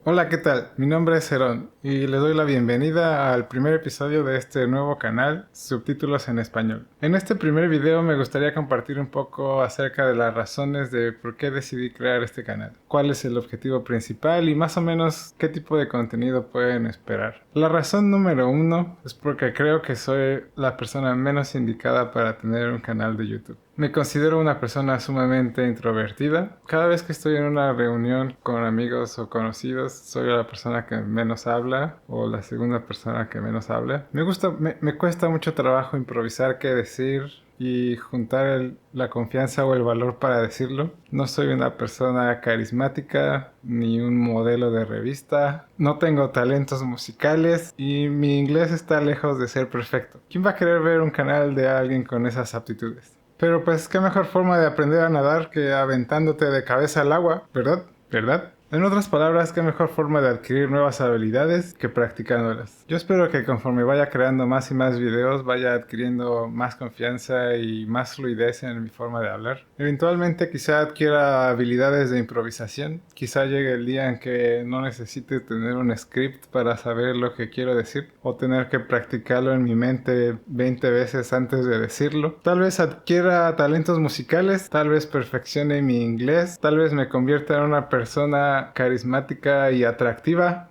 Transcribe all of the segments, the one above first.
Hola, ¿qué tal? Mi nombre es Herón y les doy la bienvenida al primer episodio de este nuevo canal, Subtítulos en Español. En este primer video me gustaría compartir un poco acerca de las razones de por qué decidí crear este canal, cuál es el objetivo principal y más o menos qué tipo de contenido pueden esperar. La razón número uno es porque creo que soy la persona menos indicada para tener un canal de YouTube. Me considero una persona sumamente introvertida. Cada vez que estoy en una reunión con amigos o conocidos, soy la persona que menos habla o la segunda persona que menos habla. Me cuesta mucho trabajo improvisar qué decir y juntar la confianza o el valor para decirlo. No soy una persona carismática ni un modelo de revista. No tengo talentos musicales y mi inglés está lejos de ser perfecto. ¿Quién va a querer ver un canal de alguien con esas aptitudes? Pero pues qué mejor forma de aprender a nadar que aventándote de cabeza al agua, ¿verdad? ¿Verdad? En otras palabras, qué mejor forma de adquirir nuevas habilidades que practicándolas. Yo espero que conforme vaya creando más y más videos, vaya adquiriendo más confianza y más fluidez en mi forma de hablar. Eventualmente quizá adquiera habilidades de improvisación. Quizá llegue el día en que no necesite tener un script para saber lo que quiero decir o tener que practicarlo en mi mente 20 veces antes de decirlo. Tal vez adquiera talentos musicales, tal vez perfeccione mi inglés, tal vez me convierta en una persona carismática y atractiva.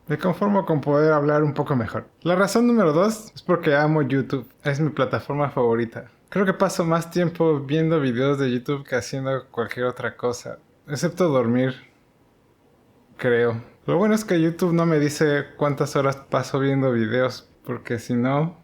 Me conformo con poder hablar un poco mejor. La razón número 2 es porque amo YouTube. Es mi plataforma favorita. Creo que paso más tiempo viendo videos de YouTube que haciendo cualquier otra cosa. Excepto dormir, creo. Lo bueno es que YouTube no me dice cuántas horas paso viendo videos, porque si no,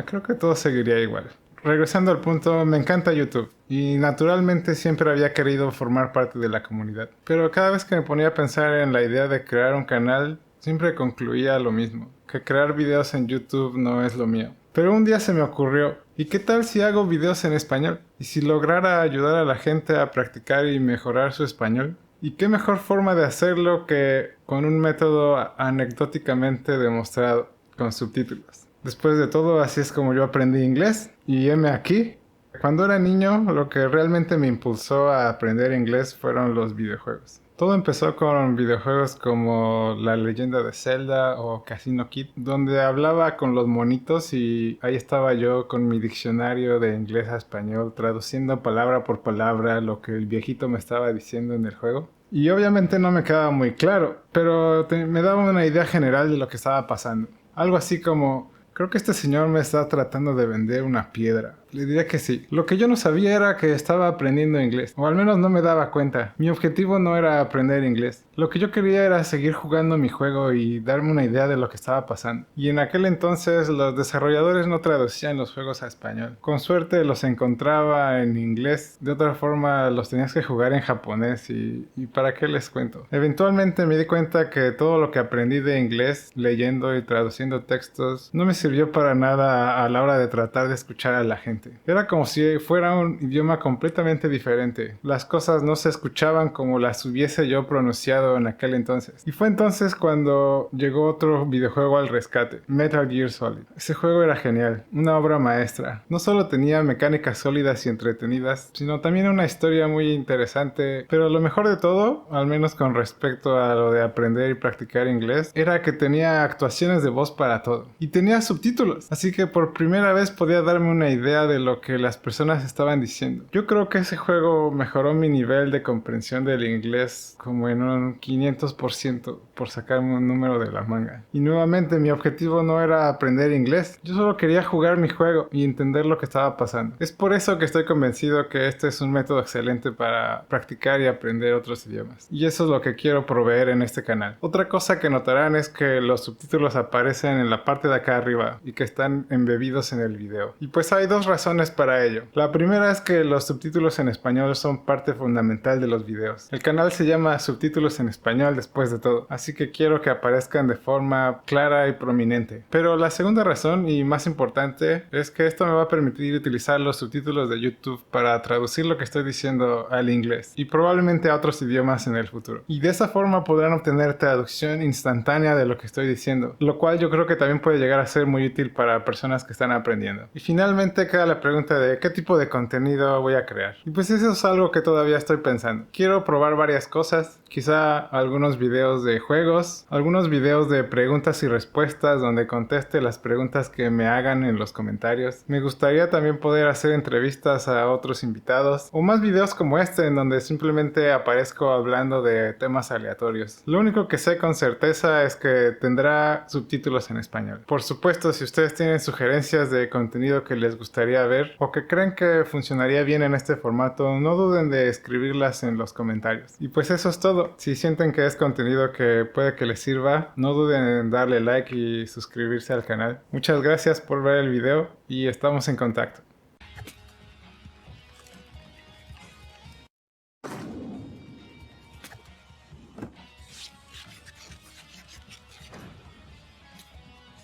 creo que todo seguiría igual. Regresando al punto, me encanta YouTube y naturalmente siempre había querido formar parte de la comunidad. Pero cada vez que me ponía a pensar en la idea de crear un canal, siempre concluía lo mismo, que crear videos en YouTube no es lo mío. Pero un día se me ocurrió, ¿y qué tal si hago videos en español? ¿Y si lograra ayudar a la gente a practicar y mejorar su español? ¿Y qué mejor forma de hacerlo que con un método anecdóticamente demostrado, con subtítulos? Después de todo, así es como yo aprendí inglés y heme aquí. Cuando era niño, lo que realmente me impulsó a aprender inglés fueron los videojuegos. Todo empezó con videojuegos como La Leyenda de Zelda o Casino Kid, donde hablaba con los monitos y ahí estaba yo con mi diccionario de inglés a español, traduciendo palabra por palabra lo que el viejito me estaba diciendo en el juego. Y obviamente no me quedaba muy claro, pero me daba una idea general de lo que estaba pasando. Algo así como, creo que este señor me está tratando de vender una piedra. Le diría que sí. Lo que yo no sabía era que estaba aprendiendo inglés, o al menos no me daba cuenta. Mi objetivo no era aprender inglés. Lo que yo quería era seguir jugando mi juego y darme una idea de lo que estaba pasando. Y en aquel entonces los desarrolladores no traducían los juegos a español. Con suerte los encontraba en inglés. De otra forma los tenías que jugar en japonés y ¿para qué les cuento? Eventualmente me di cuenta que todo lo que aprendí de inglés, leyendo y traduciendo textos, no me sirvió para nada a la hora de tratar de escuchar a la gente. Era como si fuera un idioma completamente diferente. Las cosas no se escuchaban como las hubiese yo pronunciado en aquel entonces. Y fue entonces cuando llegó otro videojuego al rescate, Metal Gear Solid. Ese juego era genial, una obra maestra. No solo tenía mecánicas sólidas y entretenidas, sino también una historia muy interesante. Pero lo mejor de todo, al menos con respecto a lo de aprender y practicar inglés, era que tenía actuaciones de voz para todo. Y tenía subtítulos. Así que por primera vez podía darme una idea de lo que las personas estaban diciendo. Yo creo que ese juego mejoró mi nivel de comprensión del inglés como en un 500% por sacarme un número de la manga. Y nuevamente mi objetivo no era aprender inglés. Yo solo quería jugar mi juego y entender lo que estaba pasando. Es por eso que estoy convencido que este es un método excelente para practicar y aprender otros idiomas. Y eso es lo que quiero proveer en este canal. Otra cosa que notarán es que los subtítulos aparecen en la parte de acá arriba y que están embebidos en el video. Y pues hay dos razones para ello. La primera es que los subtítulos en español son parte fundamental de los videos. El canal se llama Subtítulos en Español después de todo, así que quiero que aparezcan de forma clara y prominente. Pero la segunda razón y más importante es que esto me va a permitir utilizar los subtítulos de YouTube para traducir lo que estoy diciendo al inglés y probablemente a otros idiomas en el futuro. Y de esa forma podrán obtener traducción instantánea de lo que estoy diciendo, lo cual yo creo que también puede llegar a ser muy útil para personas que están aprendiendo. Y finalmente queda la pregunta de qué tipo de contenido voy a crear. Y pues eso es algo que todavía estoy pensando. Quiero probar varias cosas. quizá algunos videos de juegos, algunos videos de preguntas y respuestas donde conteste las preguntas que me hagan en los comentarios. Me gustaría también poder hacer entrevistas a otros invitados o más videos como este en donde simplemente aparezco hablando de temas aleatorios. Lo único que sé con certeza es que tendrá subtítulos en español. Por supuesto, si ustedes tienen sugerencias de contenido que les gustaría ver o que creen que funcionaría bien en este formato, no duden de escribirlas en los comentarios. Y pues eso es todo. Si sienten que es contenido que puede que les sirva, no duden en darle like y suscribirse al canal. Muchas gracias por ver el video y estamos en contacto.